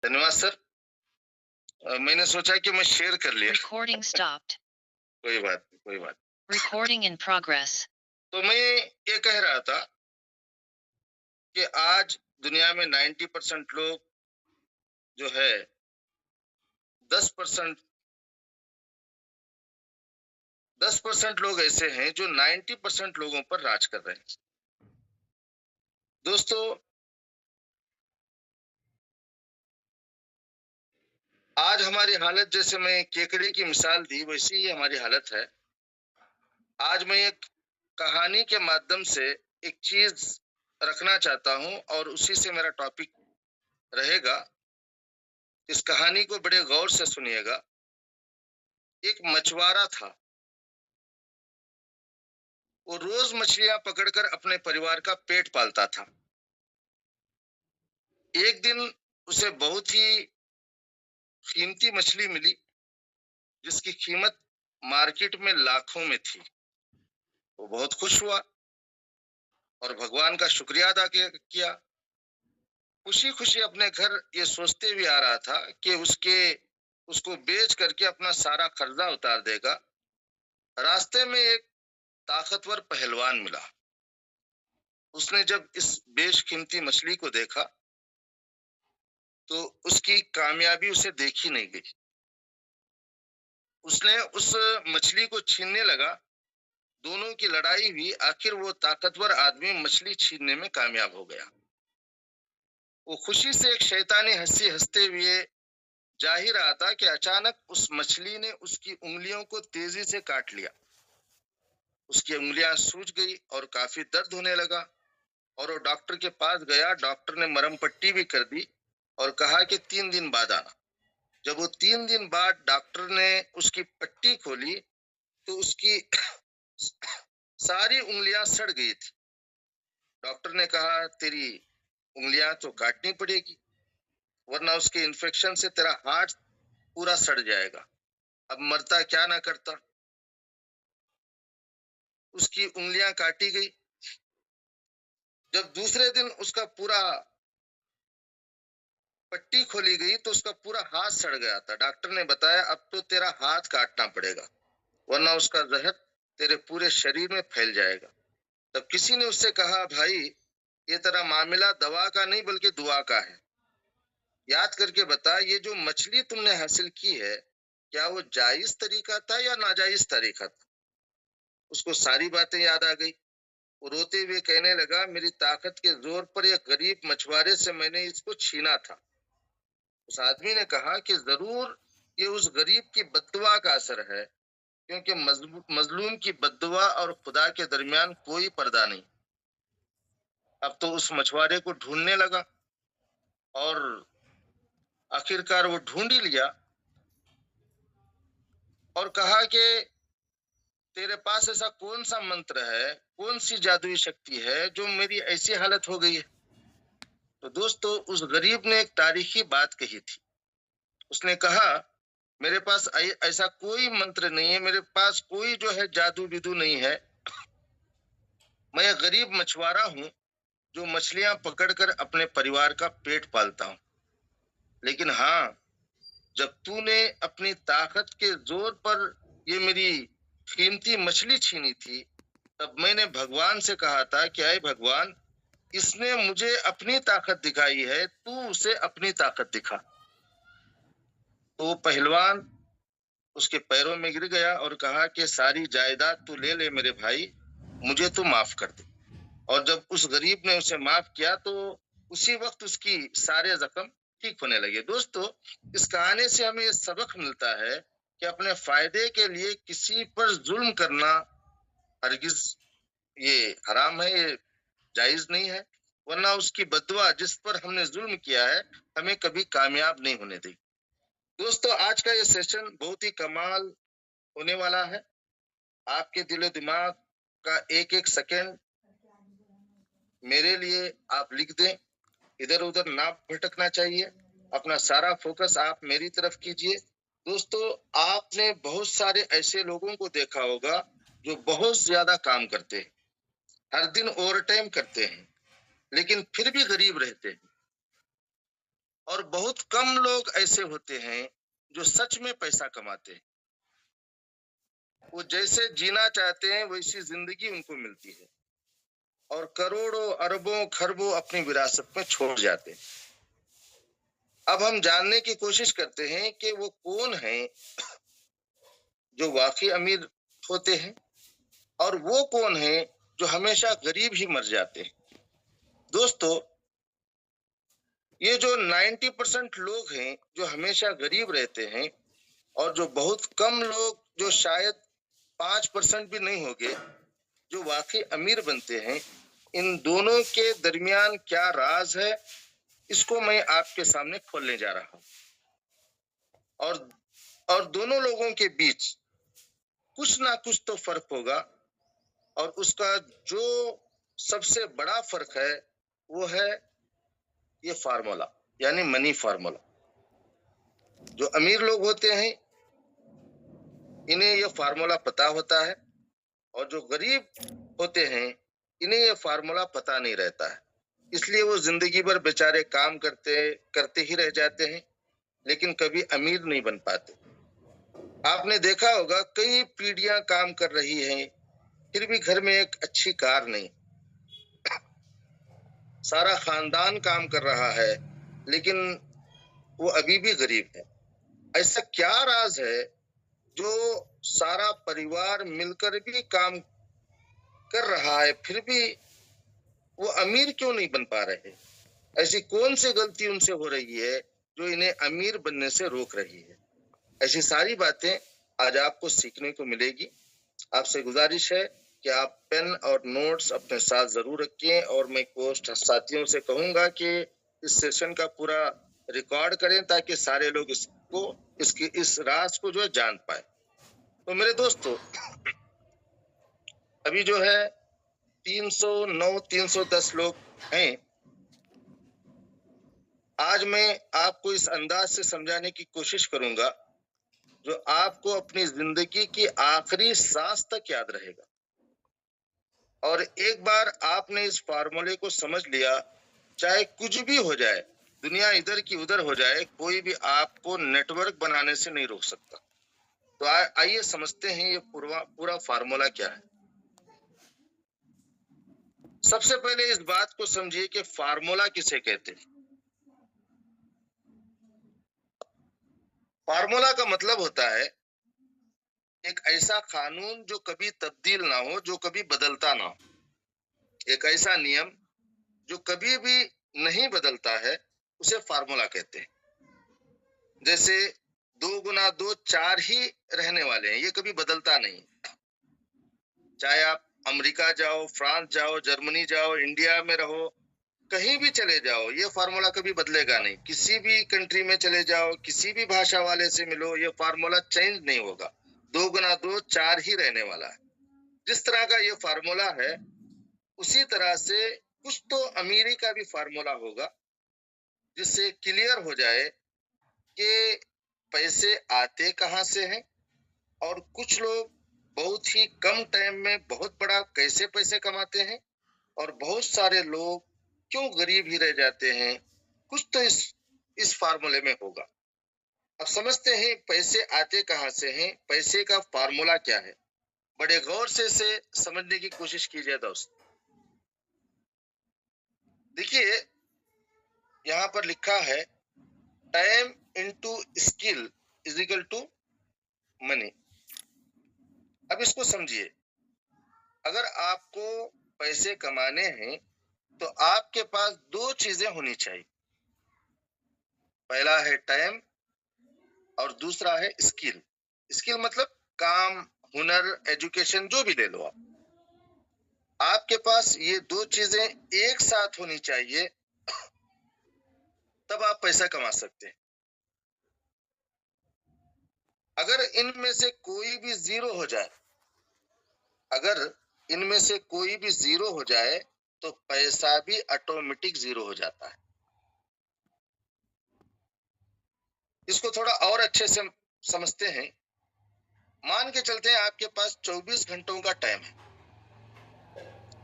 धन्यवाद सर। मैंने सोचा कि मैं शेयर कर लिया। Recording stopped. कोई बात नहीं, कोई बात Recording in progress. नहीं। तो मैं ये कह रहा था कि आज दुनिया में 90% लोग जो है 10% 10% लोग ऐसे हैं जो 90% लोगों पर राज कर रहे हैं। दोस्तों, आज हमारी हालत, जैसे मैं केकड़े की मिसाल दी, वैसी ही हमारी हालत है। आज मैं एक कहानी के माध्यम से एक चीज रखना चाहता हूं और उसी से मेरा टॉपिक रहेगा। इस कहानी को बड़े गौर से सुनिएगा। एक मछुआरा था। वो रोज मछलियां पकड़कर अपने परिवार का पेट पालता था। एक दिन उसे बहुत ही कीमती मछली मिली, जिसकी कीमत मार्केट में लाखों में थी। वो बहुत खुश हुआ और भगवान का शुक्रिया अदा किया। खुशी खुशी अपने घर ये सोचते हुए आ रहा था कि उसको बेच करके अपना सारा कर्जा उतार देगा। रास्ते में एक ताकतवर पहलवान मिला। उसने जब इस बेशकीमती मछली को देखा तो उसकी कामयाबी उसे देखी नहीं गई। उसने उस मछली को छीनने लगा। दोनों की लड़ाई हुई। आखिर वो ताकतवर आदमी मछली छीनने में कामयाब हो गया। वो खुशी से एक शैतानी हंसी हंसते हुए जा ही रहा था कि अचानक उस मछली ने उसकी उंगलियों को तेजी से काट लिया। उसकी उंगलियां सूज गई और काफी दर्द होने लगा और वो डॉक्टर के पास गया। डॉक्टर ने मरहम पट्टी भी कर दी और कहा कि 3 दिन बाद आना। जब वो 3 दिन बाद डॉक्टर ने उसकी पट्टी खोली तो उसकी सारी उंगलियां सड़ गई थी। डॉक्टर ने कहा, तेरी उंगलियां तो काटनी पड़ेगी, वरना उसके इन्फेक्शन से तेरा हार्ट पूरा सड़ जाएगा। अब मरता क्या ना करता। उसकी उंगलियां काटी गई। जब दूसरे दिन उसका पूरा पट्टी खोली गई तो उसका पूरा हाथ सड़ गया था। डॉक्टर ने बताया, अब तो तेरा हाथ काटना पड़ेगा, वरना उसका जहर तेरे पूरे शरीर में फैल जाएगा। तब किसी ने उससे कहा, भाई, ये तेरा मामला दवा का नहीं बल्कि दुआ का है। याद करके बता, ये जो मछली तुमने हासिल की है, क्या वो जायज तरीका था या नाजायज तरीका था? उसको सारी बातें याद आ गई। वो रोते हुए कहने लगा, मेरी ताकत के जोर पर एक गरीब मछुआरे से मैंने इसको छीना था। उस आदमी ने कहा कि जरूर ये उस गरीब की बद्दुआ का असर है, क्योंकि मजलूम की बद्दुआ और खुदा के दरमियान कोई पर्दा नहीं। अब तो उस मछुआरे को ढूंढने लगा और आखिरकार वो ढूंढ ही लिया और कहा कि तेरे पास ऐसा कौन सा मंत्र है, कौन सी जादुई शक्ति है जो मेरी ऐसी हालत हो गई है? तो दोस्तों, उस गरीब ने एक तारीखी बात कही थी। उसने कहा, मेरे पास ऐसा कोई मंत्र नहीं है, मेरे पास कोई जो है जादू विदू नहीं है। मैं एक गरीब मछुआरा हूँ जो मछलियां पकड़कर अपने परिवार का पेट पालता हूँ। लेकिन हाँ, जब तूने अपनी ताकत के जोर पर ये मेरी कीमती मछली छीनी थी, तब मैंने भगवान से कहा था कि अय भगवान, इसने मुझे अपनी ताकत दिखाई है, तू उसे अपनी ताकत दिखा। तो वो पहलवान उसके पैरों में गिर गया और कहा कि सारी जायदाद तू ले ले मेरे भाई, मुझे तू माफ कर दे। और जब उस गरीब ने उसे माफ किया तो उसी वक्त उसकी सारे जख्म ठीक होने लगे। दोस्तों, इस कहानी से हमें ये सबक मिलता है कि अपने फायदे के लिए किसी पर जुल्म करना हरगिज ये हराम है, ये जायज नहीं है, वरना उसकी बददुआ जिस पर हमने जुल्म किया है हमें कभी कामयाब नहीं होने देगी। दोस्तों, आज का ये सेशन बहुत ही कमाल होने वाला है। आपके दिलो दिमाग का एक एक सेकंड मेरे लिए आप लिख दें। इधर उधर ना भटकना चाहिए। अपना सारा फोकस आप मेरी तरफ कीजिए। दोस्तों, आपने बहुत सारे ऐसे लोगों को देखा होगा जो बहुत ज्यादा काम करते हैं, हर दिन ओवर टाइम करते हैं, लेकिन फिर भी गरीब रहते हैं। और बहुत कम लोग ऐसे होते हैं जो सच में पैसा कमाते हैं। वो जैसे जीना चाहते हैं वैसी जिंदगी उनको मिलती है और करोड़ों अरबों खरबों अपनी विरासत में छोड़ जाते हैं। अब हम जानने की कोशिश करते हैं कि वो कौन है जो वाकई अमीर होते हैं और वो कौन है जो हमेशा गरीब ही मर जाते हैं। दोस्तों, ये जो 90% लोग हैं जो हमेशा गरीब रहते हैं और जो बहुत कम लोग जो शायद 5% भी नहीं होंगे जो वाकई अमीर बनते हैं, इन दोनों के दरमियान क्या राज है, इसको मैं आपके सामने खोलने जा रहा हूं। और दोनों लोगों के बीच कुछ ना कुछ तो फर्क होगा और उसका जो सबसे बड़ा फर्क है वो है ये फार्मूला, यानी मनी फार्मूला। जो अमीर लोग होते हैं इन्हें ये फार्मूला पता होता है और जो गरीब होते हैं इन्हें ये फार्मूला पता नहीं रहता है। इसलिए वो जिंदगी भर बेचारे काम करते ही रह जाते हैं, लेकिन कभी अमीर नहीं बन पाते। आपने देखा होगा कई पीढ़ियां काम कर रही हैं, फिर भी घर में एक अच्छी कार नहीं। सारा खानदान काम कर रहा है, लेकिन वो अभी भी गरीब है। ऐसा क्या राज है जो सारा परिवार मिलकर भी काम कर रहा है, फिर भी वो अमीर क्यों नहीं बन पा रहे? ऐसी कौन सी गलती उनसे हो रही है जो इन्हें अमीर बनने से रोक रही है? ऐसी सारी बातें आज आपको सीखने को मिलेगी। आपसे गुजारिश है कि आप पेन और नोट्स अपने साथ जरूर रखें और मैं कोच साथियों से कहूंगा कि इस सेशन का पूरा रिकॉर्ड करें ताकि सारे लोग इस राज को जो है जान पाए। तो मेरे दोस्तों, अभी जो है 309 310 लोग हैं। आज मैं आपको इस अंदाज से समझाने की कोशिश करूंगा जो आपको अपनी जिंदगी की आखिरी सांस तक याद रहेगा। और एक बार आपने इस फार्मूले को समझ लिया, चाहे कुछ भी हो जाए, दुनिया इधर की उधर हो जाए, कोई भी आपको नेटवर्क बनाने से नहीं रोक सकता। तो आइए समझते हैं ये पूरा फार्मूला क्या है। सबसे पहले इस बात को समझिए कि फार्मूला किसे कहते हैं। फार्मूला का मतलब होता है एक ऐसा कानून जो कभी तब्दील ना हो, जो कभी बदलता ना हो। एक ऐसा नियम जो कभी भी नहीं बदलता है, उसे फार्मूला कहते हैं। जैसे 2 गुना 2 4 ही रहने वाले हैं, ये कभी बदलता नहीं। चाहे आप अमेरिका जाओ, फ्रांस जाओ, जर्मनी जाओ, इंडिया में रहो, कहीं भी चले जाओ, ये फार्मूला कभी बदलेगा नहीं। किसी भी कंट्री में चले जाओ, किसी भी भाषा वाले से मिलो, ये फार्मूला चेंज नहीं होगा। 2 गुना 2 4 ही रहने वाला है। जिस तरह का ये फार्मूला है, उसी तरह से कुछ तो अमीरी का भी फार्मूला होगा, जिससे क्लियर हो जाए कि पैसे आते कहां से हैं और कुछ लोग बहुत ही कम टाइम में बहुत बड़ा कैसे पैसे कमाते हैं और बहुत सारे लोग क्यों गरीब ही रह जाते हैं। कुछ तो इस फार्मूले में होगा। अब समझते हैं पैसे आते कहां से हैं, पैसे का फार्मूला क्या है। बड़े गौर से इसे समझने की कोशिश कीजिए दोस्त। देखिए, यहां पर लिखा है time into skill is equal to money. अब इसको समझिए, अगर आपको पैसे कमाने हैं तो आपके पास 2 चीजें होनी चाहिए। पहला है टाइम और दूसरा है स्किल। स्किल मतलब काम, हुनर, एजुकेशन, जो भी ले लो आप। आपके पास ये 2 चीजें एक साथ होनी चाहिए, तब आप पैसा कमा सकते हैं। अगर इनमें से कोई भी जीरो हो जाए, अगर इनमें से कोई भी जीरो हो जाए तो पैसा भी ऑटोमेटिक जीरो हो जाता है। इसको थोड़ा और अच्छे से समझते हैं। मान के चलते हैं आपके पास 24 घंटों का टाइम है।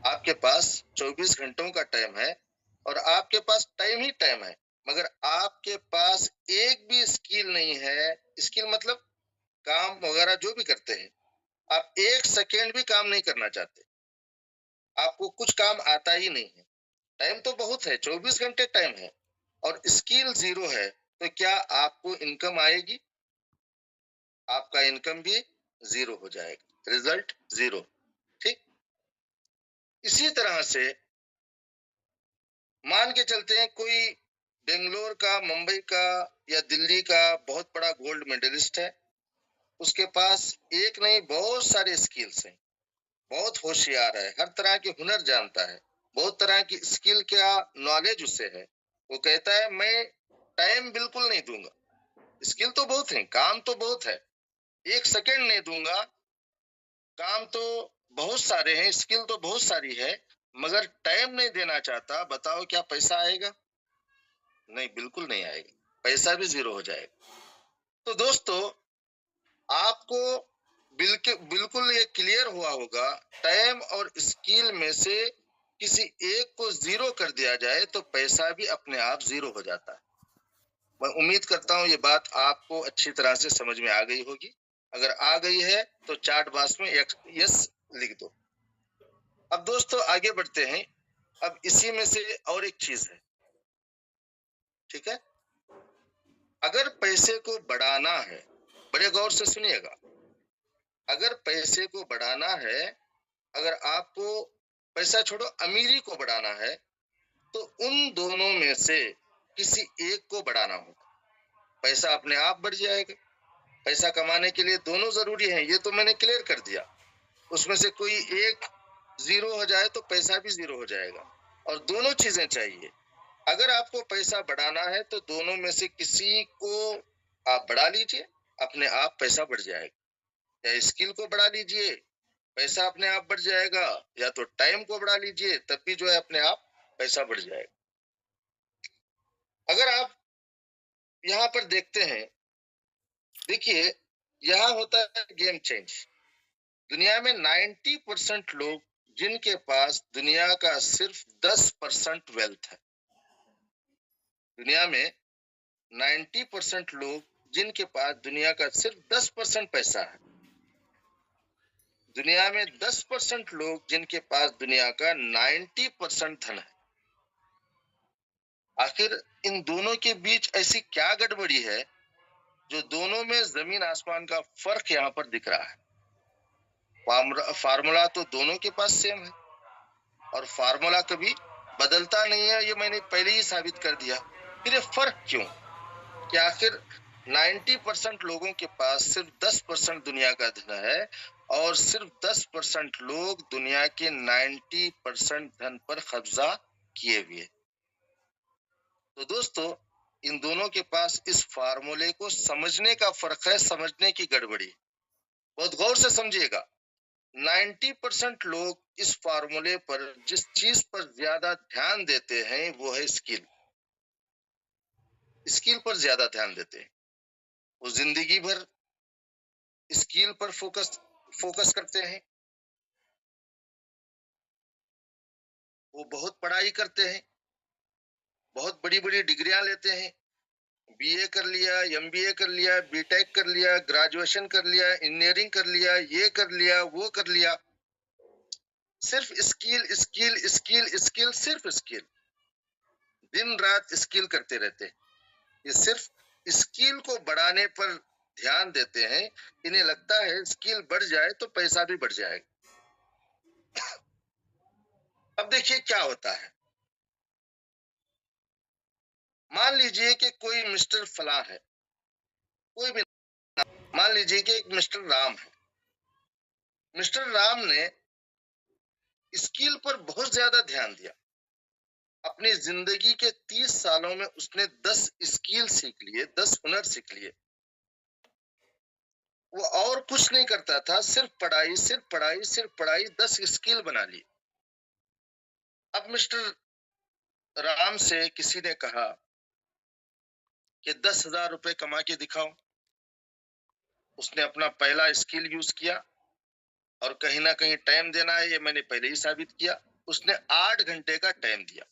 आपके पास 24 घंटों का टाइम है और आपके पास टाइम ही टाइम है। मगर आपके पास एक भी स्किल नहीं है, स्किल मतलब काम वगैरह जो भी करते हैं, आप 1 सेकंड भी काम नहीं करना चाहते, आपको कुछ काम आता ही नहीं है। टाइम तो बहुत है, 24 घंटे टाइम है और स्किल ज़ीरो है, तो क्या आपको इनकम आएगी? आपका इनकम भी ज़ीरो हो जाएगा, रिज़ल्ट ज़ीरो, ठीक? इसी तरह से मान के चलते हैं कोई बेंगलोर का, मुंबई का या दिल्ली का बहुत बड़ा गोल्ड मेडलिस्ट है। उसके पास एक नहीं बहुत सारे स्किल्स हैं, बहुत होशियार है, हर तरह के हुनर जानता है, बहुत तरह की स्किल का नॉलेज उसे है। वो कहता है मैं टाइम बिल्कुल नहीं दूंगा, स्किल तो बहुत है, काम तो बहुत है, 1 सेकंड नहीं दूंगा, काम तो बहुत सारे हैं, स्किल तो बहुत सारी है, मगर टाइम नहीं देना चाहता। बताओ क्या पैसा आएगा? नहीं, बिल्कुल नहीं आएगा, पैसा भी ज़ीरो हो जाएगा। तो दोस्तों, आपको बिल्कुल ये क्लियर हुआ होगा, टाइम और स्किल में से किसी एक को ज़ीरो कर दिया जाए तो पैसा भी अपने आप ज़ीरो हो जाता है। मैं उम्मीद करता हूँ ये बात आपको अच्छी तरह से समझ में आ गई होगी। अगर आ गई है तो चैट बॉक्स में यस लिख दो। अब दोस्तों आगे बढ़ते हैं। अब इसी में से और एक चीज़ है, ठीक है? अगर पैसे को बढ़ाना है, बड़े गौर से सुनिएगा, अगर पैसे को बढ़ाना है, अगर आपको पैसा छोड़ो अमीरी को बढ़ाना है, तो उन दोनों में से किसी एक को बढ़ाना होगा। पैसा अपने आप बढ़ जाएगा। पैसा कमाने के लिए दोनों जरूरी हैं, ये तो मैंने क्लियर कर दिया। उसमें से कोई एक ज़ीरो हो जाए तो पैसा भी ज़ीरो हो जाएगा और दोनों चीज़ें चाहिए। अगर आपको पैसा बढ़ाना है तो दोनों में से किसी को आप बढ़ा लीजिए, अपने आप पैसा बढ़ जाएगा। या स्किल को बढ़ा लीजिए, पैसा अपने आप बढ़ जाएगा, या तो टाइम को बढ़ा लीजिए, तब भी जो है अपने आप पैसा बढ़ जाएगा। अगर आप यहाँ पर देखते हैं, देखिए यहाँ होता है गेम चेंज। दुनिया में 90% लोग जिनके पास दुनिया का सिर्फ 10% वेल्थ है, दुनिया में 90% लोग जिनके पास दुनिया का सिर्फ 10% पैसा है, दुनिया में 10% लोग जिनके पास दुनिया का 90% धन है। आखिर इन दोनों के बीच ऐसी क्या गड़बड़ी है जो दोनों में जमीन आसमान का फर्क यहाँ पर दिख रहा है? फार्मूला तो दोनों के पास सेम है और फार्मूला कभी बदलता नहीं है, ये मैंने पहले ही साबित कर दिया। फिर ये फर्क क्यों? कि आखिर 90% लोगों के पास सिर्फ 10% दुनिया का धन है और सिर्फ 10% लोग दुनिया के 90% धन पर कब्जा किए हुए। तो दोस्तों, इन दोनों के पास इस फार्मूले को समझने का फर्क है, समझने की गड़बड़ी। बहुत गौर से समझिएगा। 90% लोग इस फार्मूले पर जिस चीज पर ज्यादा ध्यान देते हैं वो है स्किल। स्किल पर ज्यादा ध्यान देते हैं, वो जिंदगी भर स्किल पर फोकस करते हैं। वो बहुत पढ़ाई करते हैं, बहुत बड़ी बड़ी डिग्रियां लेते हैं, बीए कर लिया, एमबीए कर लिया, बीटेक कर लिया, ग्रेजुएशन कर लिया, इंजीनियरिंग कर लिया, ये कर लिया, वो कर लिया। सिर्फ स्किल स्किल स्किल स्किल, सिर्फ स्किल, दिन रात स्किल करते रहते हैं। ये सिर्फ स्किल को बढ़ाने पर ध्यान देते हैं। इन्हें लगता है स्किल बढ़ जाए तो पैसा भी बढ़ जाएगा। अब देखिए क्या होता है। मान लीजिए कि कोई मिस्टर फलां है, कोई भी, मान लीजिए कि एक मिस्टर राम है। मिस्टर राम ने स्किल पर बहुत ज्यादा ध्यान दिया। अपनी जिंदगी के 30 सालों में उसने 10 स्किल सीख लिए, 10 हुनर सीख लिए। वो और कुछ नहीं करता था, सिर्फ पढ़ाई, सिर्फ पढ़ाई, सिर्फ पढ़ाई, 10 स्किल बना ली। अब मिस्टर राम से किसी ने कहा कि 10,000 रुपए कमा के दिखाओ। उसने अपना पहला स्किल यूज किया और कहीं ना कहीं टाइम देना है, ये मैंने पहले ही साबित किया। उसने 8 घंटे का टाइम दिया।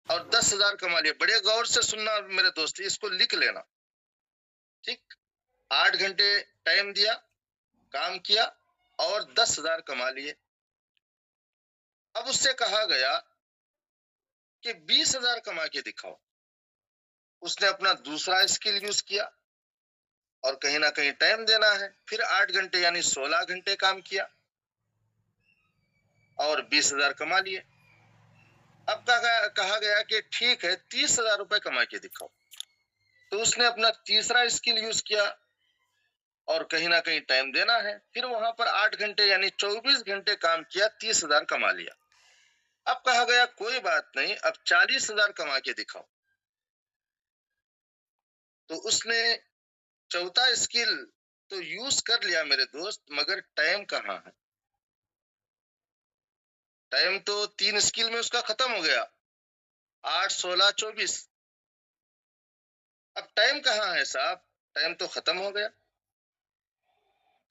और 10,000 कमा लिए। बड़े गौर से सुनना मेरे दोस्त, इसको लिख लेना, ठीक। 8 घंटे टाइम दिया, काम किया और 10,000 कमा लिए। अब उससे कहा गया कि 20,000 कमा के दिखाओ। उसने अपना दूसरा स्किल यूज किया और कहीं ना कहीं टाइम देना है, फिर 8 घंटे यानी 16 घंटे काम किया और 20,000 कमा लिए। अब कहा गया कि ठीक है 30,000 रुपए कमा के दिखाओ। तो उसने अपना तीसरा स्किल यूज किया और कहीं ना कहीं टाइम देना है, फिर वहां पर 8 घंटे यानी 24 घंटे काम किया, 30,000 कमा लिया। अब कहा गया कोई बात नहीं, अब 40,000 कमा के दिखाओ। तो उसने चौथा स्किल तो यूज कर लिया मेरे दोस्त, मगर टाइम कहाँ है? टाइम तो 3 स्किल में उसका खत्म हो गया, 8, 16, 24। अब टाइम कहाँ है साहब? टाइम तो खत्म हो गया।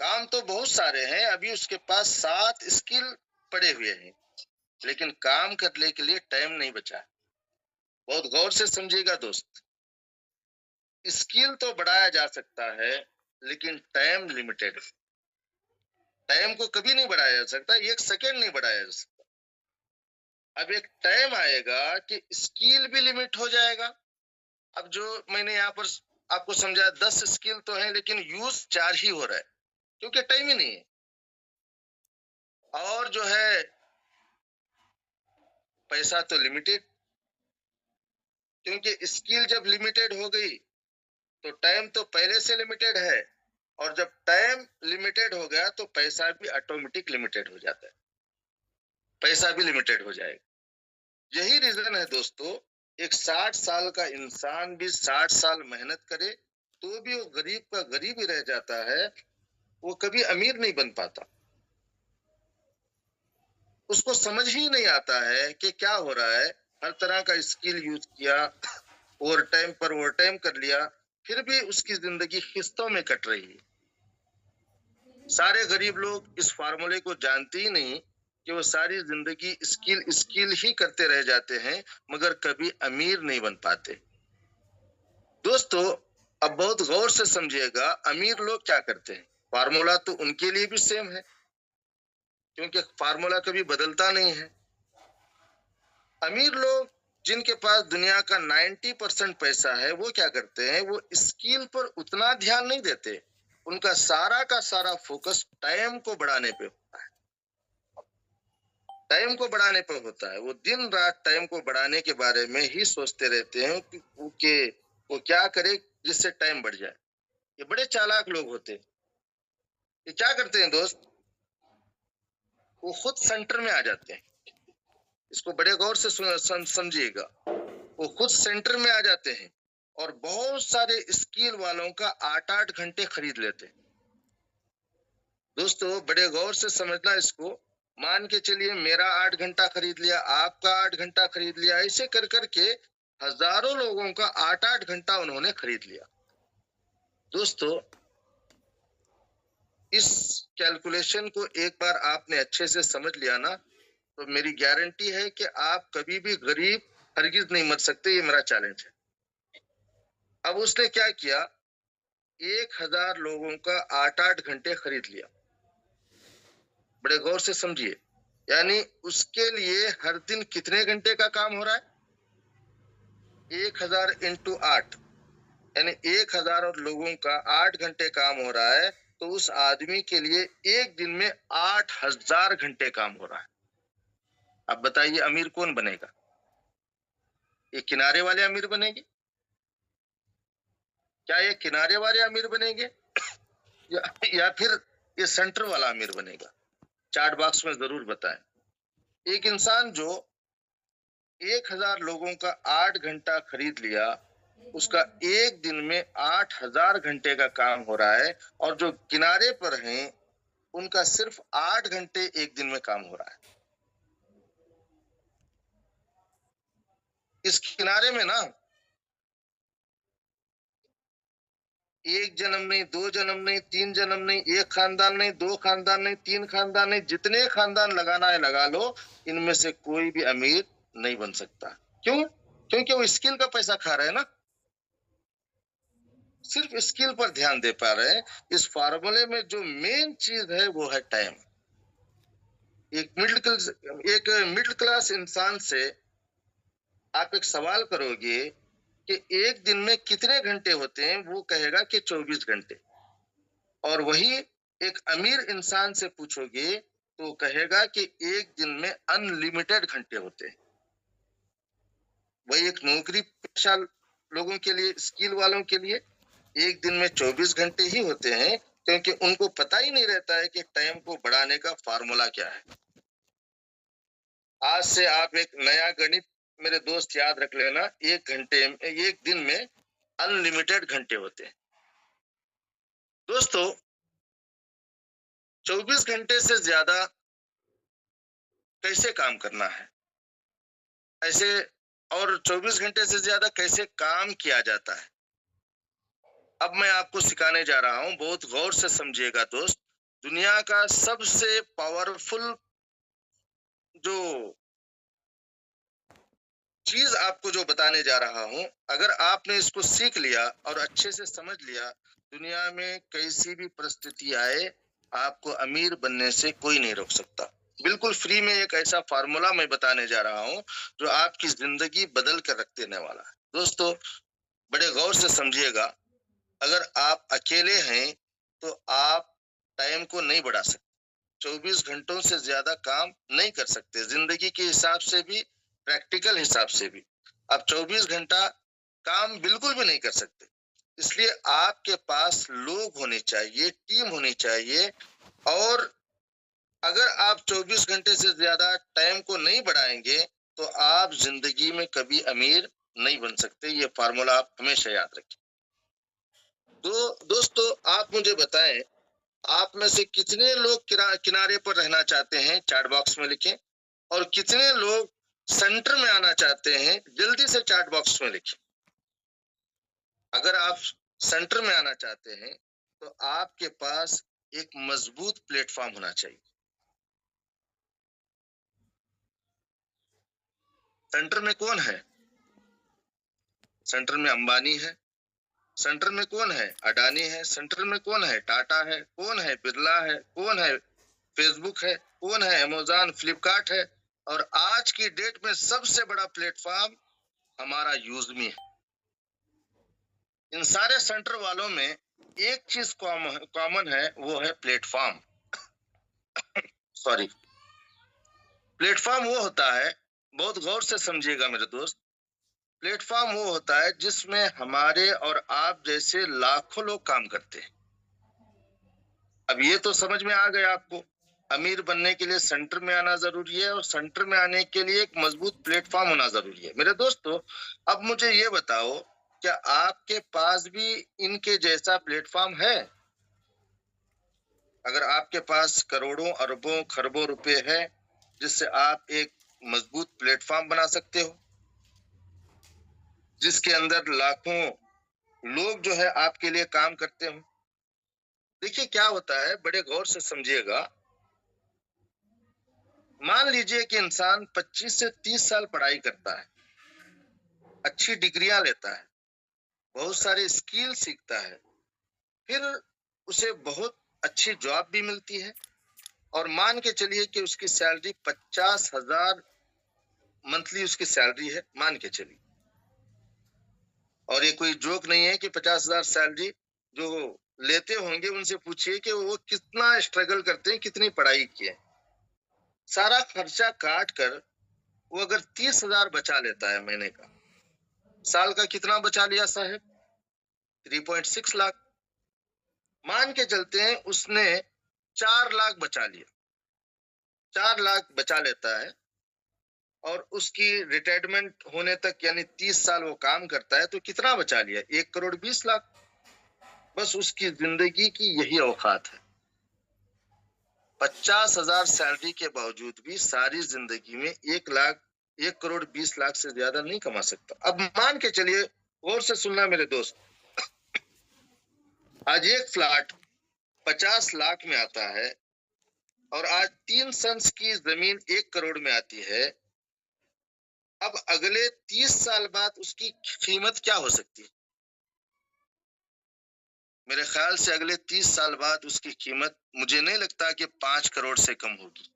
काम तो बहुत सारे हैं, अभी उसके पास 7 स्किल पड़े हुए हैं, लेकिन काम करने के लिए टाइम नहीं बचा। बहुत गौर से समझिएगा दोस्त, स्किल तो बढ़ाया जा सकता है लेकिन टाइम लिमिटेड है। टाइम को कभी नहीं बढ़ाया जा सकता, 1 सेकेंड नहीं बढ़ाया जा सकता। अब एक टाइम आएगा कि स्किल भी लिमिट हो जाएगा। अब जो मैंने यहाँ पर आपको समझाया 10 स्किल तो है, लेकिन यूज 4 ही हो रहा है क्योंकि टाइम ही नहीं है। और जो है पैसा तो लिमिटेड, क्योंकि स्किल जब लिमिटेड हो गई तो टाइम तो पहले से लिमिटेड है, और जब टाइम लिमिटेड हो गया तो पैसा भी ऑटोमेटिक लिमिटेड हो जाता है, पैसा भी लिमिटेड हो जाएगा। यही रीजन है दोस्तों, एक 60 साल का इंसान भी 60 साल मेहनत करे तो भी वो गरीब का गरीब ही रह जाता है, वो कभी अमीर नहीं बन पाता। उसको समझ ही नहीं आता है कि क्या हो रहा है। हर तरह का स्किल यूज किया, ओवर टाइम पर ओवर टाइम कर लिया, फिर भी उसकी जिंदगी हिस्सों में कट रही है। सारे गरीब लोग इस फार्मूले को जानते ही नहीं कि वो सारी जिंदगी स्किल स्किल ही करते रह जाते हैं, मगर कभी अमीर नहीं बन पाते। दोस्तों, अब बहुत गौर से समझिएगा, अमीर लोग क्या करते हैं? फार्मूला तो उनके लिए भी सेम है, क्योंकि फार्मूला कभी बदलता नहीं है। अमीर लोग जिनके पास दुनिया का 90% पैसा है, वो क्या करते हैं? वो स्किल पर उतना ध्यान नहीं देते, उनका सारा का सारा फोकस टाइम को बढ़ाने पे होता है। टाइम को बढ़ाने पर होता है। वो दिन रात टाइम को बढ़ाने के बारे में ही सोचते रहते हैं कि वो क्या करे जिससे टाइम बढ़ जाए। ये बड़े चालाक लोग होते हैं। ये क्या करते हैं दोस्त? वो खुद सेंटर में आ जाते हैं। इसको बड़े गौर से समझिएगा। वो खुद सेंटर में आ जाते हैं और बहुत सारे स्किल वालों का 8-8 घंटे खरीद लेते हैं। दोस्तों, बड़े गौर से समझना इसको। मान के चलिए मेरा 8 घंटा खरीद लिया, आपका 8 घंटा खरीद लिया, ऐसे कर करके हजारों लोगों का 8-8 घंटा उन्होंने खरीद लिया। दोस्तों, इस कैलकुलेशन को एक बार आपने अच्छे से समझ लिया ना, तो मेरी गारंटी है कि आप कभी भी गरीब हरगिज नहीं मर सकते। ये मेरा चैलेंज है। अब उसने क्या किया? 1,000 लोगों का 8-8 घंटे खरीद लिया। बड़े गौर से समझिए, यानी उसके लिए हर दिन कितने घंटे का काम हो रहा है? 1,000 इंटू 8, यानी 1,000 लोगों का 8 घंटे काम हो रहा है, तो उस आदमी के लिए एक दिन में 8,000 घंटे काम हो रहा है। अब बताइए अमीर कौन बनेगा? ये किनारे वाले अमीर बनेंगे? क्या ये किनारे वाले अमीर बनेंगे या फिर ये सेंटर वाला अमीर बनेगा? चैट बॉक्स में जरूर बताएं। एक इंसान जो 1,000 लोगों का 8 घंटा खरीद लिया, उसका एक दिन में 8,000 घंटे का काम हो रहा है, और जो किनारे पर हैं उनका सिर्फ 8 घंटे एक दिन में काम हो रहा है। इस किनारे में ना एक जन्म नहीं, 2 जन्म नहीं, 3 जन्म नहीं, एक खानदान नहीं, 2 खानदान नहीं, 3 खानदान नहीं, जितने खानदान लगाना है लगा लो, इनमें से कोई भी अमीर नहीं बन सकता। क्यों? क्योंकि वो स्किल का पैसा खा रहे हैं ना, सिर्फ स्किल पर ध्यान दे पा रहे हैं। इस फार्मूले में जो मेन चीज है वो है टाइम। एक मिडिल क्लास इंसान से आप एक सवाल करोगे कि एक दिन में कितने घंटे होते हैं, वो कहेगा कि 24 घंटे। और वही एक अमीर इंसान से पूछोगे तो कहेगा कि एक दिन में अनलिमिटेड घंटे होते हैं। वही एक नौकरी पेशा लोगों के लिए, स्किल वालों के लिए एक दिन में 24 घंटे ही होते हैं, क्योंकि उनको पता ही नहीं रहता है कि टाइम को बढ़ाने का फार्मूला क्या है। आज से आप एक नया गणित मेरे दोस्त याद रख लेना, एक दिन में अनलिमिटेड घंटे होते हैं। दोस्तों, 24 घंटे से ज्यादा कैसे काम करना है, ऐसे, और 24 घंटे से ज्यादा कैसे काम किया जाता है, अब मैं आपको सिखाने जा रहा हूं। बहुत गौर से समझिएगा दोस्त। दुनिया का सबसे पावरफुल जो चीज आपको जो बताने जा रहा हूं, अगर आपने इसको सीख लिया और अच्छे से समझ लिया, दुनिया में कैसी भी परिस्थिति आए, आपको अमीर बनने से कोई नहीं रोक सकता। बिल्कुल फ्री में एक ऐसा फार्मूला मैं बताने जा रहा हूं जो आपकी जिंदगी बदल कर रख देने वाला है। दोस्तों, बड़े गौर से समझिएगा। अगर आप अकेले हैं तो आप टाइम को नहीं बढ़ा सकते, 24 घंटों से ज्यादा काम नहीं कर सकते, जिंदगी के हिसाब से भी, प्रैक्टिकल हिसाब से भी आप 24 घंटा काम बिल्कुल भी नहीं कर सकते। इसलिए आपके पास लोग होने चाहिए, टीम होनी चाहिए। और अगर आप 24 घंटे से ज्यादा टाइम को नहीं बढ़ाएंगे तो आप जिंदगी में कभी अमीर नहीं बन सकते। ये फार्मूला आप हमेशा याद रखें। तो दोस्तों, आप मुझे बताएं, आप में से कितने लोग किनारे पर रहना चाहते हैं, चैट बॉक्स में लिखें। और कितने लोग सेंटर में आना चाहते हैं, जल्दी से चैट बॉक्स में लिखें। अगर आप सेंटर में आना चाहते हैं तो आपके पास एक मजबूत प्लेटफॉर्म होना चाहिए। सेंटर में कौन है? सेंटर में अंबानी है। सेंटर में कौन है? अडानी है। सेंटर में कौन है? टाटा है। कौन है? बिरला है। कौन है? फेसबुक है। कौन है? अमेजॉन, फ्लिपकार्ट है। और आज की डेट में सबसे बड़ा प्लेटफॉर्म हमारा यूजमी है। इन सारे सेंटर वालों में एक चीज कॉमन है, वो है प्लेटफॉर्म। सॉरी, प्लेटफॉर्म वो होता है, बहुत गौर से समझिएगा मेरे दोस्त, प्लेटफॉर्म वो होता है जिसमें हमारे और आप जैसे लाखों लोग काम करते हैं। अब ये तो समझ में आ गया आपको, अमीर बनने के लिए सेंटर में आना जरूरी है और सेंटर में आने के लिए एक मजबूत प्लेटफॉर्म होना जरूरी है। मेरे दोस्तों, अब मुझे ये बताओ, क्या आपके पास भी इनके जैसा प्लेटफॉर्म है? अगर आपके पास करोड़ों, अरबों, खरबों रुपए है जिससे आप एक मजबूत प्लेटफॉर्म बना सकते हो, जिसके अंदर लाखों लोग जो है आपके लिए काम करते हो। देखिए क्या होता है, बड़े गौर से समझिएगा। मान लीजिए कि इंसान 25 से 30 साल पढ़ाई करता है, अच्छी डिग्रियां लेता है, बहुत सारे स्किल सीखता है, फिर उसे बहुत अच्छी जॉब भी मिलती है, और मान के चलिए कि उसकी सैलरी 50,000 मंथली उसकी सैलरी है, मान के चलिए। और ये कोई जोक नहीं है कि 50,000 सैलरी जो लेते होंगे उनसे पूछिए कि वो कितना स्ट्रगल करते हैं, कितनी पढ़ाई की है। सारा खर्चा काट कर वो अगर 30,000 बचा लेता है महीने का, साल का कितना बचा लिया साहब? 3.6 लाख। मान के चलते हैं उसने 4 लाख बचा लिया, 4 लाख बचा लेता है, और उसकी रिटायरमेंट होने तक यानी 30 साल वो काम करता है, तो कितना बचा लिया? 1,20,00,000। बस उसकी जिंदगी की यही औकात है। 50,000 सैलरी के बावजूद भी सारी जिंदगी में 1,20,00,000 से ज्यादा नहीं कमा सकता। अब मान के चलिए, गौर से सुनना मेरे दोस्त, आज एक फ्लैट 50 लाख में आता है और आज 3 सेंट्स की जमीन 1 करोड़ में आती है, अब अगले 30 साल बाद उसकी कीमत क्या हो सकती है? मेरे ख्याल से अगले 30 साल बाद उसकी कीमत मुझे नहीं लगता कि 5 करोड़ से कम होगी।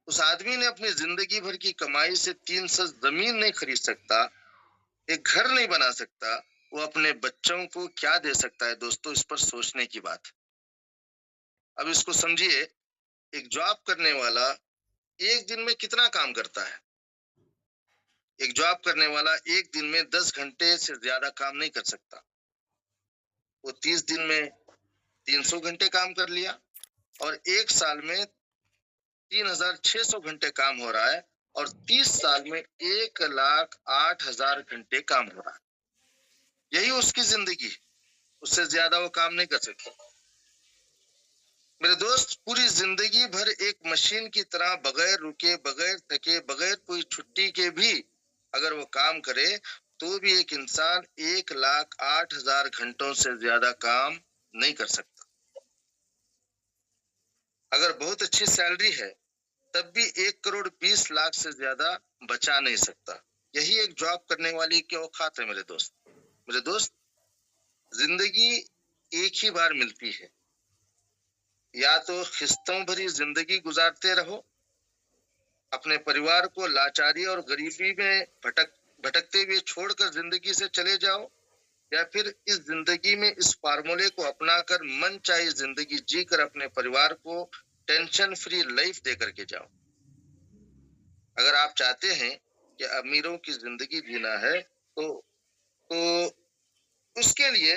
उस आदमी ने अपनी जिंदगी भर की कमाई से 3 सौ जमीन नहीं खरीद सकता, एक घर नहीं बना सकता, वो अपने बच्चों को क्या दे सकता है दोस्तों? इस पर सोचने की बात है। अब इसको समझिए, एक जॉब करने वाला एक दिन में कितना काम करता है? एक जॉब करने वाला एक दिन में 10 घंटे से ज्यादा काम नहीं कर सकता। वो 30 दिन में 300 घंटे काम कर लिया और एक साल में 3,600 घंटे काम हो रहा है और 30 साल में 1,08,000 घंटे काम हो रहा है। यही उसकी जिंदगी, उससे ज्यादा वो काम नहीं कर सकता। मेरे दोस्त, पूरी जिंदगी भर एक मशीन की तरह बगैर रुके, बगैर थके, बगैर कोई छुट्टी के भी अगर वो काम करे तो भी एक इंसान 1,08,000 घंटों से ज्यादा काम नहीं कर सकता। अगर बहुत अच्छी सैलरी है तब भी 1,20,00,000 से ज्यादा बचा नहीं सकता। यही एक जॉब करने वाली की औकात है मेरे दोस्त। मेरे दोस्त, जिंदगी एक ही बार मिलती है, या तो खिस्तों भरी जिंदगी गुजारते रहो, अपने परिवार को लाचारी और गरीबी में भटकते हुए छोड़कर जिंदगी से चले जाओ, या फिर इस जिंदगी में इस फार्मूले को अपनाकर मन चाही जिंदगी जीकर अपने परिवार को टेंशन फ्री लाइफ दे करके जाओ। अगर आप चाहते हैं कि अमीरों की जिंदगी जीना है तो उसके लिए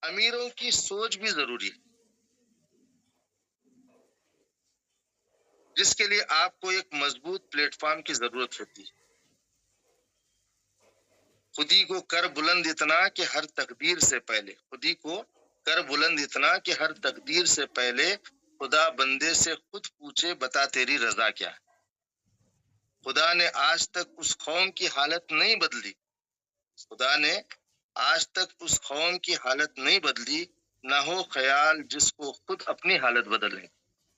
अमीरों की सोच भी जरूरी है, जिसके लिए आपको एक मजबूत प्लेटफॉर्म की जरूरत होती है। खुदी को कर बुलंद इतना कि हर तकदीर से पहले, खुदी को कर बुलंद इतना कि हर तकदीर से पहले खुदा बंदे से खुद पूछे, बता तेरी रजा क्या है। खुदा ने आज तक उस कौम की हालत नहीं बदली, खुदा ने आज तक उस कौम की हालत नहीं बदली, ना हो ख्याल जिसको खुद अपनी हालत बदले।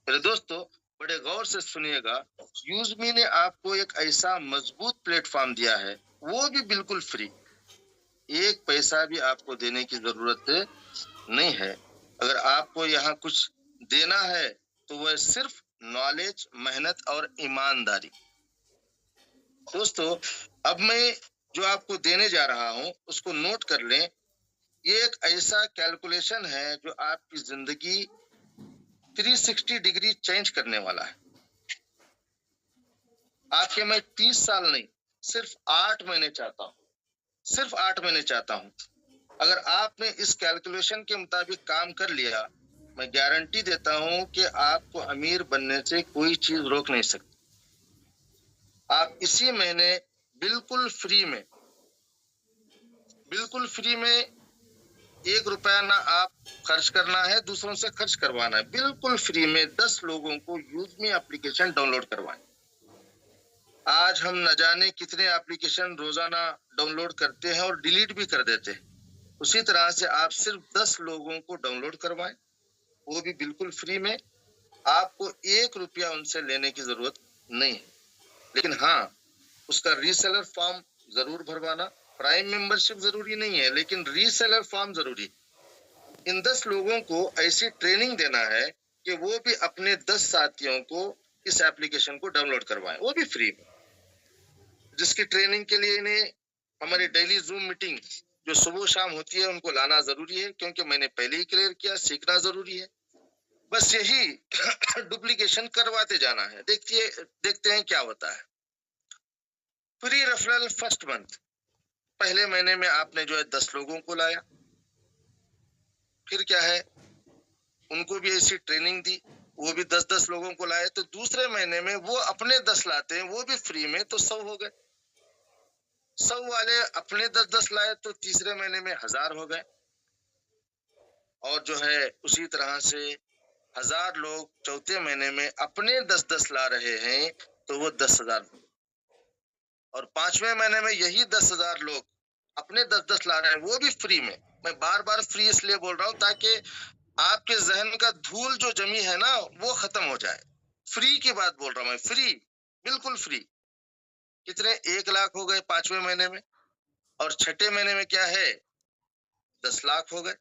मेरे दोस्तों, बड़े गौर से सुनिएगा, यूजमी ने आपको एक ऐसा मजबूत प्लेटफॉर्म दिया है, वो भी बिल्कुल फ्री। एक पैसा भी आपको देने की जरूरत नहीं है। अगर आपको यहाँ कुछ देना है तो वह सिर्फ नॉलेज, मेहनत और ईमानदारी। दोस्तों, अब मैं जो आपको देने जा रहा हूँ उसको नोट कर लें। ये एक ऐसा कैलकुलेशन है जो आपकी जिंदगी 360 डिग्री चेंज करने वाला है। आपके मैं 30 साल नहीं, सिर्फ 8 महीने चाहता हूँ, सिर्फ 8 महीने चाहता हूँ। अगर आपने इस कैलकुलेशन के मुताबिक काम कर लिया, मैं गारंटी देता हूं कि आपको अमीर बनने से कोई चीज रोक नहीं सकती। आप इसी महीने बिल्कुल फ्री में 1 रुपया ना आप खर्च करना है, दूसरों से खर्च करवाना है, बिल्कुल फ्री में 10 लोगों को यूजमी एप्लीकेशन डाउनलोड करवाएं। आज हम न जाने कितने एप्लीकेशन रोजाना डाउनलोड करते हैं और डिलीट भी कर देते हैं। उसी तरह से आप सिर्फ 10 लोगों को डाउनलोड करवाएं, वो भी बिल्कुल फ्री में। आपको 1 रुपया उनसे लेने की जरूरत नहीं है, लेकिन हाँ, उसका रीसेलर फॉर्म जरूर भरवाना। प्राइम मेंबरशिप जरूरी नहीं है, लेकिन रीसेलर फॉर्म जरूरी। इन 10 लोगों को ऐसी ट्रेनिंग देना है कि वो भी अपने 10 साथियों को इस एप्लीकेशन को डाउनलोड करवाएं, वो भी फ्री में। जिसकी ट्रेनिंग के लिए इन्हें हमारी डेली जूम मीटिंग जो सुबह शाम होती है उनको लाना जरूरी है, क्योंकि मैंने पहले ही क्लियर किया, सीखना जरूरी है। बस यही डुप्लीकेशन करवाते जाना है, देखते हैं क्या होता है। फ्री रेफरल फर्स्ट मंथ, पहले महीने में आपने जो है 10 लोगों को लाया, फिर क्या है, उनको भी ऐसी ट्रेनिंग दी, वो भी 10-10 लोगों को लाए, तो दूसरे महीने में वो अपने 10 लाते हैं, वो भी फ्री में, तो 100 हो गए। 100 वाले अपने 10-10 लाए तो तीसरे महीने में 1000 हो गए। और जो है उसी तरह से 1000 लोग चौथे महीने में अपने 10-10 ला रहे हैं तो वो 10,000। और 5वें महीने में यही 10,000 लोग अपने 10-10 ला रहे हैं, वो भी फ्री में। मैं बार बार फ्री इसलिए बोल रहा हूँ ताकि आपके जहन का धूल जो जमी है ना वो खत्म हो जाए। फ्री की बात बोल रहा हूँ मैं, फ्री, बिल्कुल फ्री। कितने 1 लाख हो गए 5वें महीने में, और छठे महीने में क्या है 10 लाख हो गए,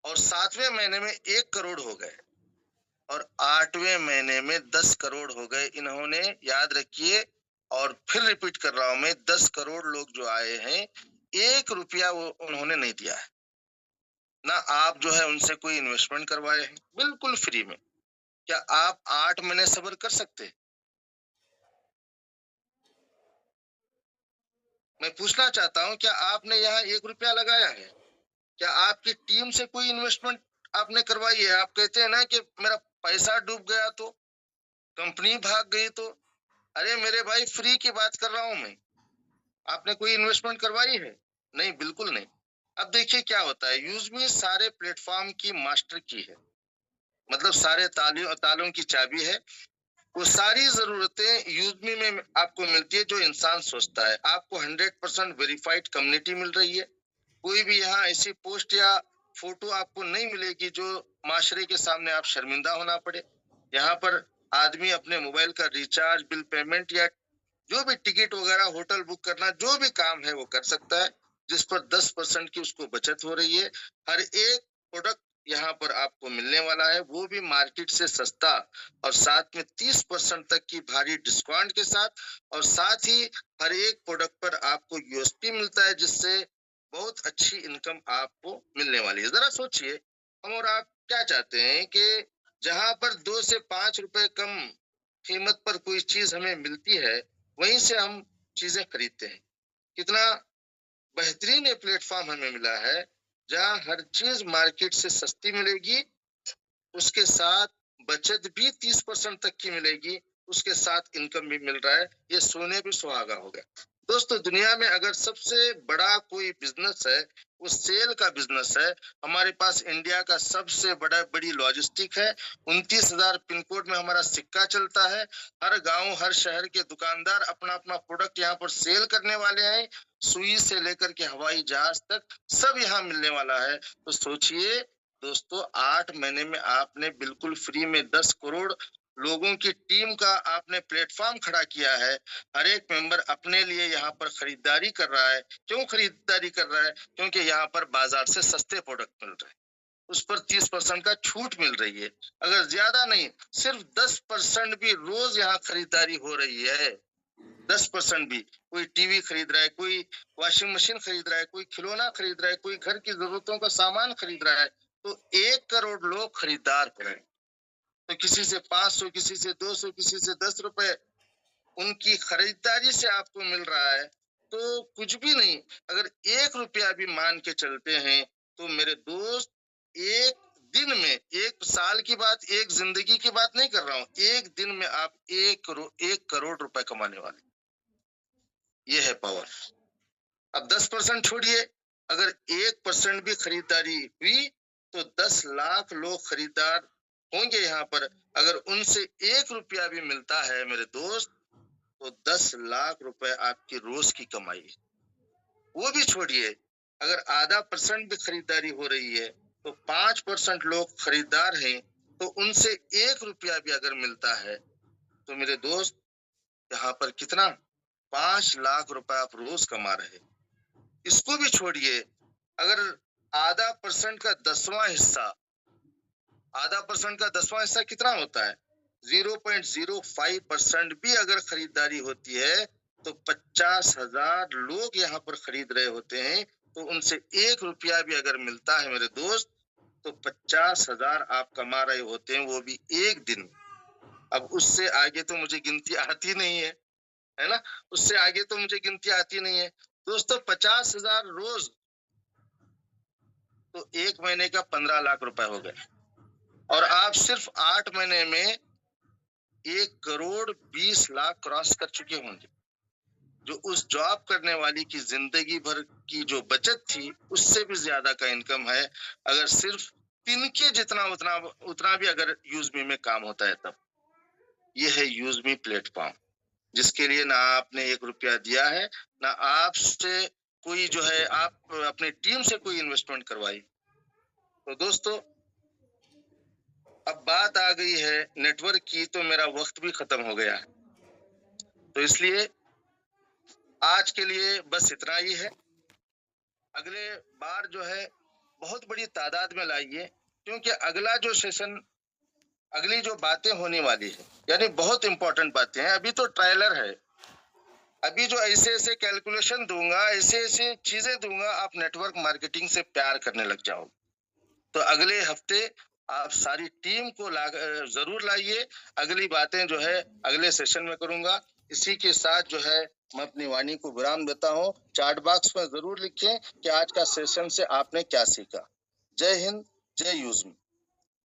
और 7वें महीने में 1 करोड़ हो गए, और 8वें महीने में 10 करोड़ हो गए। इन्होंने, याद रखिए, और फिर रिपीट कर रहा हूं मैं, 10 करोड़ लोग जो आए हैं, 1 रुपया वो उन्होंने नहीं दिया है, ना आप जो है उनसे कोई इन्वेस्टमेंट करवाए हैं, बिल्कुल फ्री में। क्या आप 8 महीने सब्र कर सकते हैं? मैं पूछना चाहता हूं, क्या आपने यहाँ 1 रुपया लगाया है? क्या आपकी टीम से कोई इन्वेस्टमेंट आपने करवाई है? आप कहते हैं ना कि मेरा पैसा डूब गया तो, कंपनी भाग गई तो। अरे मेरे भाई, फ्री की बात कर रहा हूं मैं। आपने कोई इन्वेस्टमेंट करवाई है? नहीं, बिल्कुल नहीं। अब देखिए क्या होता है, यूजमी सारे प्लेटफॉर्म की मास्टर की है, मतलब सारे तालों की चाबी है। वो सारी जरूरतें यूजमी में आपको मिलती है जो इंसान सोचता है। आपको 100% वेरीफाइड कम्युनिटी मिल रही है। कोई भी यहाँ ऐसी पोस्ट या फोटो आपको नहीं मिलेगी जो माशरे के सामने आप शर्मिंदा होना पड़े। यहाँ पर आदमी अपने मोबाइल का रिचार्ज, बिल पेमेंट, या जो भी टिकट वगैरह, होटल बुक करना, जो भी काम है वो कर सकता है, जिस पर 10% की उसको बचत हो रही है। हर एक प्रोडक्ट यहाँ पर आपको मिलने वाला है, वो भी मार्केट से सस्ता, और साथ में 30% तक की भारी डिस्काउंट के साथ। और साथ ही हर एक प्रोडक्ट पर आपको यूएसपी मिलता है, जिससे बहुत अच्छी इनकम आपको मिलने वाली है। जरा सोचिए, हम और आप क्या चाहते हैं कि जहां पर 2 से 5 रुपए कम कीमत पर कोई चीज हमें मिलती है, वहीं से हम चीजें खरीदते हैं। कितना बेहतरीन ये प्लेटफॉर्म हमें मिला है, जहां हर चीज मार्केट से सस्ती मिलेगी, उसके साथ बचत भी 30% तक की मिलेगी, उसके साथ इनकम भी मिल रहा है। ये सोने पे सुहागा हो गया। दोस्तों, दुनिया में अगर सबसे बड़ा कोई बिजनेस है, वो सेल का बिजनेस है। हमारे पास इंडिया का सबसे बड़ी लॉजिस्टिक है। 29,000 पिन कोड में हमारा सिक्का चलता है। हर गांव, हर शहर के दुकानदार अपना अपना प्रोडक्ट यहाँ पर सेल करने वाले हैं। सुई से लेकर के हवाई जहाज तक सब यहाँ मिलने वाला है। तो सोचिए दोस्तों, 8 महीने में आपने बिल्कुल फ्री में 10 करोड़ लोगों की टीम का आपने प्लेटफॉर्म खड़ा किया है। हर एक मेंबर अपने लिए यहाँ पर खरीदारी कर रहा है। क्यों खरीदारी कर रहा है? क्योंकि यहाँ पर बाजार से सस्ते प्रोडक्ट मिल रहे हैं, उस पर 30% का छूट मिल रही है। अगर ज्यादा नहीं, सिर्फ 10% भी रोज यहाँ खरीदारी हो रही है। 10% भी। कोई टीवी खरीद रहा है, कोई वॉशिंग मशीन खरीद रहा है, कोई खिलौना खरीद रहा है, कोई घर की जरूरतों का सामान खरीद रहा है, तो 1 करोड़ लोग खरीदार हो रहे हैं। तो किसी से 500, किसी से 200, किसी से 10 रुपए उनकी खरीदारी से आपको मिल रहा है। तो कुछ भी नहीं, अगर 1 रुपया भी मान के चलते हैं, तो मेरे दोस्त, एक दिन में, 1 साल की बात, एक जिंदगी की बात नहीं कर रहा हूँ, एक दिन में आप 1 करोड़ रुपए कमाने वाले। ये है पावर। अब 10% छोड़िए, अगर 1% भी खरीदारी हुई, तो 10 लाख लोग खरीदार होंगे यहाँ पर। अगर उनसे 1 रुपया भी मिलता है मेरे दोस्त, तो 10 लाख रुपए आपकी रोज की कमाई है। वो भी छोड़िए, अगर आधा % भी खरीदारी हो रही है, तो 5% लोग खरीदार हैं, तो उनसे 1 रुपया भी अगर मिलता है, तो मेरे दोस्त, यहाँ पर कितना, 5 लाख रुपए आप रोज कमा रहे। इसको भी छोड़िए, अगर आधा % का 10वां हिस्सा, आधा % का 10वां हिस्सा कितना होता है, 0.05% भी अगर खरीदारी होती है, तो 50,000 लोग यहाँ पर खरीद रहे होते हैं। तो उनसे 1 रुपया भी अगर मिलता है मेरे दोस्त, तो 50,000 आप कमा रहे होते हैं, वो भी एक दिन में। अब उससे आगे तो मुझे गिनती आती नहीं है ना? उससे आगे तो मुझे गिनती आती नहीं है। दोस्तों, 50,000 रोज, तो 1 महीने का 15 लाख रुपए हो गए, और आप सिर्फ 8 महीने में 1 करोड़ 20 लाख क्रॉस कर चुके होंगे, जो उस जॉब करने वाली की जिंदगी भर की जो बचत थी, उससे भी ज्यादा का इनकम है। अगर सिर्फ तिनके जितना उतना उतना भी अगर यूजमी में काम होता है तब। ये है यूजमी प्लेटफॉर्म, जिसके लिए ना आपने 1 रुपया दिया है, ना आपसे कोई जो है, आप अपनी टीम से कोई इन्वेस्टमेंट करवाई। तो दोस्तों, अब बात आ गई है नेटवर्क की, तो मेरा वक्त भी खत्म हो गया है। तो इसलिए आज के लिए बस इतना ही है। अगले बार जो है बहुत बड़ी तादाद में लाइए, क्योंकि अगला जो सेशन, अगली जो बातें होने वाली है, यानी बहुत इंपॉर्टेंट बातें हैं। अभी तो ट्रायलर है, अभी जो ऐसे ऐसे कैलकुलेशन दूंगा, ऐसे ऐसे चीजें दूंगा, आप नेटवर्क मार्केटिंग से प्यार करने लग जाओ। तो अगले हफ्ते आप सारी टीम को जरूर लाइए। अगली बातें जो है अगले सेशन में करूंगा। इसी के साथ जो है मैं अपनी वाणी को विराम देता हूं। चैट बॉक्स में जरूर लिखें कि आज का सेशन से आपने क्या सीखा। जय हिंद, जय यूज़ मी।